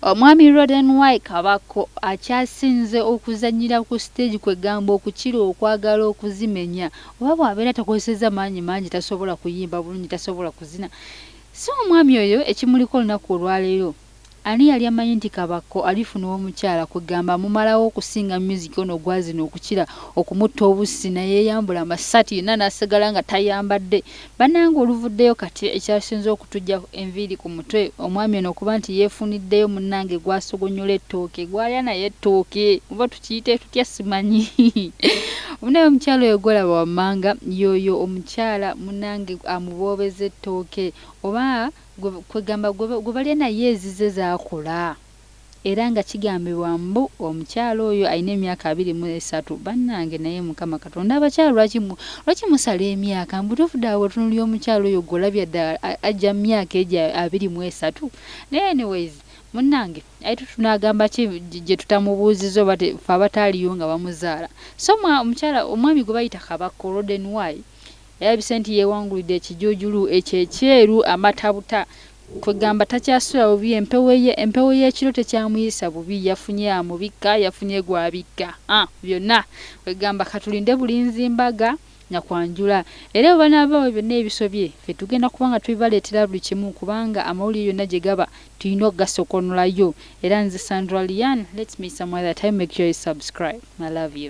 Omwami Roden White Kabako akyasinze okuzanyira ku stage kwegamba okukira okwagala okuzimenya oba bw'abeera takozesezza maanyi mangi tasobola kuyimba bulungi tasobola kuzina so omwami oyo ekimuliko olunaku olwaleero ani yali amanyi nti Kabako alifuna omukyala kwegamba amumalawo okusinga music ono gwazina okukira okumutta obussi naye yambula amasati yonna n'asigala nga tayambadde bannange oluvuddeyo kati ekyasinze okutujja enviiri ku mutwe omwami ono okuba nti yeefuniddeyo munnange gwasogonyola ettooke gwalya naye ettooke oba tukiyite tutya simanyi omunaye omukyala oyo gwolaba wammanga yoyo omukyala munnange amuboobeza ettooke oba kwegamba gwe balya naye ezize zaakola era nga kigambibwa mbu omukyala oyo alina emyaka 23 bannange naye mukama katonda abakyala lwaki musala emyaka mbutuufu ddala bwetunulya omukyala oyo golabya ddala ajja mu myaka egyo 23 naye anyways munnange ate tunagamba ki gye tutamubuuziza oba ffe abataaliyo nga bamuzaala so omukyala omwami gwe bayita Kabako Roden White yalabise nti yeewangulidde ekijuujulu ekyo ekyeru amatabuta kwegamba takyasula bubi empewo y'ekiro tekyamuyisa bubi yafunye amubikka yafunye gwabikka byonna kwegamba katulinde bulinzi mbaga nyakwanjula era banaaba byonna ebisobye ffe tugenda kubanga tubibaleetera buli kimu kubanga amawulire yonna gye gaba tulina okugasokonolayo era nze Sandra Lian let's meet some other time make sure you subscribe I love you